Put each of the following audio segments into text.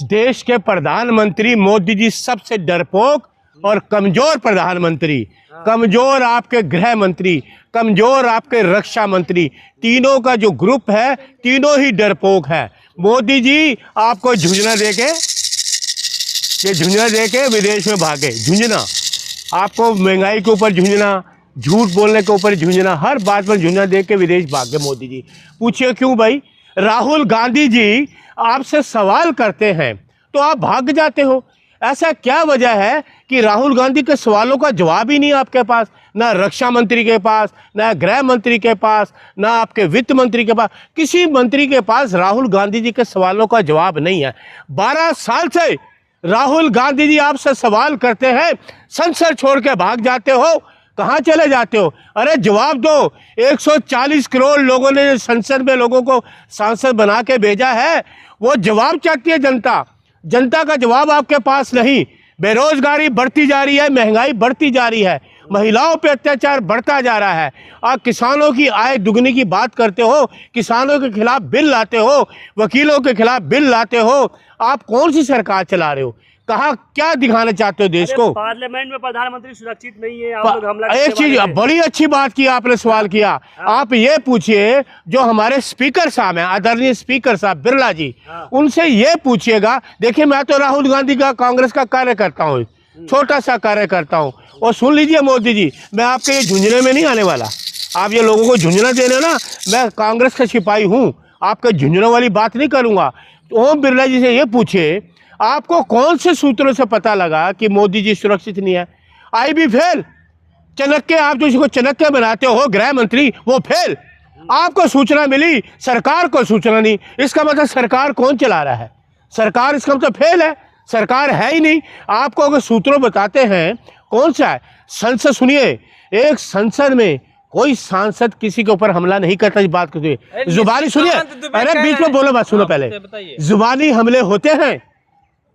देश के प्रधानमंत्री मोदी जी सबसे डरपोक और कमजोर प्रधानमंत्री, कमजोर आपके गृह मंत्री, कमजोर आपके रक्षा मंत्री, तीनों का जो ग्रुप है तीनों ही डरपोक है। मोदी जी आपको झुंझुना देके विदेश में भागे। झुंझुना आपको महंगाई के ऊपर झुंझुना, झूठ बोलने के ऊपर झुंझुना, हर बात पर झुंझुना देख के विदेश भागे मोदी जी। पूछिए क्यों भाई? राहुल गांधी जी आपसे सवाल करते हैं तो आप भाग जाते हो। ऐसा क्या वजह है कि राहुल गांधी के सवालों का जवाब ही नहीं आपके पास? ना रक्षा मंत्री के पास, ना गृह मंत्री के पास, ना आपके वित्त मंत्री के पास, किसी मंत्री के पास राहुल गांधी जी के सवालों का जवाब नहीं है। 12 साल से राहुल गांधी जी आपसे सवाल करते हैं, संसद छोड़ के भाग जाते हो। कहाँ चले जाते हो? अरे जवाब दो। 140 करोड़ लोगों ने संसद में लोगों को सांसद बना के भेजा है, वो जवाब चाहती है जनता। जनता का जवाब आपके पास नहीं। बेरोजगारी बढ़ती जा रही है, महंगाई बढ़ती जा रही है, महिलाओं पे अत्याचार बढ़ता जा रहा है। आप किसानों की आय दुगनी की बात करते हो, किसानों के खिलाफ बिल लाते हो, वकीलों के खिलाफ बिल लाते हो। आप कौन सी सरकार चला रहे हो? कहाँ क्या दिखाना चाहते हो देश को? पार्लियामेंट में प्रधानमंत्री सुरक्षित नहीं है, आप लोग हमला। एक चीज बड़ी अच्छी बात की आपने सवाल किया। आप ये पूछिए जो हमारे स्पीकर साहब हैं, आदरणीय स्पीकर साहब बिरला जी, उनसे ये पूछिएगा। देखिए मैं तो राहुल गांधी का कांग्रेस का कार्यकर्ता हूँ, छोटा सा कार्यकर्ता हूँ। और सुन लीजिए मोदी जी, मैं आपके ये झुंझुने में नहीं आने वाला। आप ये लोगों को झुंझुना देने ना, मैं कांग्रेस का सिपाही हूँ, आपके झुंझुनों वाली बात नहीं करूँगा। ओम बिरला जी से ये पूछिए, आपको कौन से सूत्रों से पता लगा कि मोदी जी सुरक्षित नहीं है? IB फेल, चाणक्य, आप जो इसको चाणक्य बनाते हो गृह मंत्री, वो फेल। आपको सूचना मिली, सरकार को सूचना नहीं। इसका मतलब सरकार कौन चला रहा है? सरकार, इसका मतलब फेल है, सरकार है ही नहीं। आपको अगर सूत्रों बताते हैं कौन सा है? संसद सुनिए, एक संसद में कोई सांसद किसी के ऊपर हमला नहीं करता। इस बात को जुबानी सुनिए, अरे बीच में बोलो, बात सुनो पहले। जुबानी हमले होते हैं,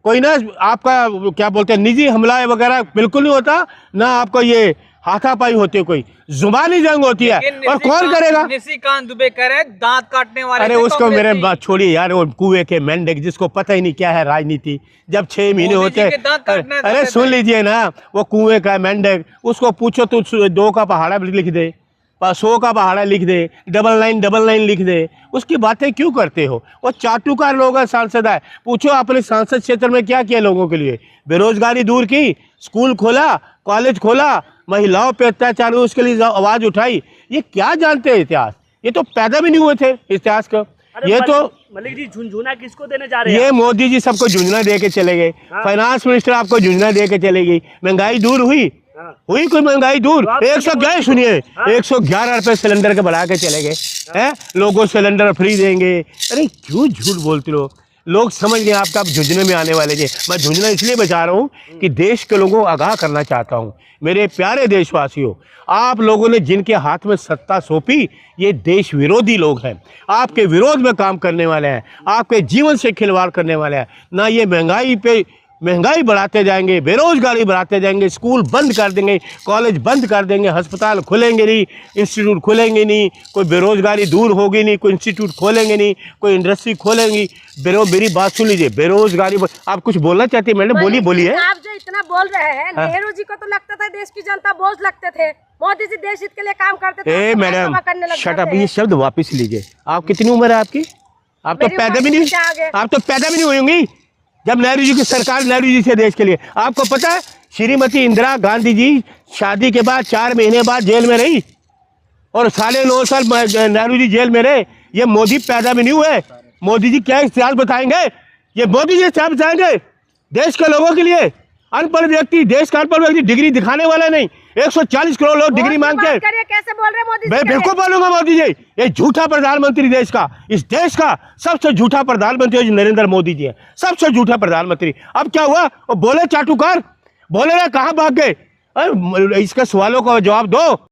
कोई ना आपका क्या बोलते हैं निजी हमला वगैरह बिल्कुल नहीं होता ना। आपको ये हाथापाई होती है, कोई जुबानी जंग होती है। और कौन करेगा? निशिकांत दुबे करे दांत काटने वाले। अरे उसको मेरे बात छोड़िए यार, वो कुएं के मेंढक जिसको पता ही नहीं क्या है राजनीति। जब 6 महीने होते हैं, अरे सुन लीजिए ना, वो कुएं का मेंढक, उसको पूछो तो 2 का पहाड़ा लिख दे, 100 का पहाड़ा लिख दे, 9999 लिख दे। उसकी बातें क्यों करते हो? वो चाटुकार लोग सांसद है। पूछो अपने सांसद क्षेत्र में क्या किया लोगों के लिए? बेरोजगारी दूर की, स्कूल खोला, कॉलेज खोला, महिलाओं पे अत्याचार हुए उसके लिए आवाज उठाई। ये क्या जानते हैं इतिहास? ये तो पैदा भी नहीं हुए थे इतिहास का। ये तो मलिक जी झुंझुना किसको देने जा रहे हैं? ये मोदी जी सबको झुंझुना दे के चले गए। फाइनेंस मिनिस्टर आपको झुंझुना दे के चले गई। महंगाई दूर हुई? हुई कोई महंगाई दूर? 111 सुनिए, 111 रुपए सिलेंडर के बढ़ा के चले गए हैं। लोगों सिलेंडर फ्री देंगे। अरे क्यों झूठ बोलते हो? लोग समझ गए आपका, आप झुंझुने में आने वाले जी। मैं झुंझुना इसलिए बचा रहा हूँ कि देश के लोगों को आगाह करना चाहता हूँ। मेरे प्यारे देशवासियों, आप लोगों ने जिनके हाथ में सत्ता सौंपी, ये देश विरोधी लोग हैं, आपके विरोध में काम करने वाले हैं, आपके जीवन से खिलवाड़ करने वाले हैं ना। ये महंगाई बढ़ाते जाएंगे, बेरोजगारी बढ़ाते जाएंगे, स्कूल बंद कर देंगे, कॉलेज बंद कर देंगे, अस्पताल खुलेंगे नहीं, इंस्टीट्यूट खुलेंगे नहीं, कोई बेरोजगारी दूर होगी नहीं, कोई इंस्टीट्यूट खोलेंगे नहीं, कोई इंडस्ट्री खोलेंगी। मेरी बात सुन लीजिए, बेरोजगारी। आप कुछ बोलना चाहती है? मैंने बोलिए। आप जो इतना बोल रहे हैं, नेहरू जी को तो लगता था देश की जनता बोझ लगते थे, मोदी जी देश हित के लिए काम करते थे। मैडम शट अप, ये शब्द वापिस लीजिए। आप कितनी उम्र है आपकी? आप तो पैदा भी नहीं हुई होंगी जब नेहरू जी की सरकार, नेहरू जी से देश के लिए। आपको पता है श्रीमती इंदिरा गांधी जी शादी के बाद 4 महीने बाद जेल में रही और 9.5 साल नेहरू जी जेल में रहे। ये मोदी पैदा भी नहीं हुए। मोदी जी क्या इतिहास बताएंगे? ये मोदी जी इतिहास बताएंगे देश के लोगों के लिए? अनपढ़ व्यक्ति, देश का अनपढ़ व्यक्ति डिग्री दिखाने वाला नहीं। 140 करोड़ लोग डिग्री मांगते हैं। कैसे बोल रहे मोदी जी? मैं बिल्कुल बोलूंगा मोदी जी, ये झूठा प्रधानमंत्री देश का, इस देश का सबसे झूठा प्रधानमंत्री नरेंद्र मोदी जी है, सबसे झूठा प्रधानमंत्री। अब क्या हुआ? वो बोले चाटुकार, बोले ना कहाँ भाग गए? इसके सवालों का जवाब दो।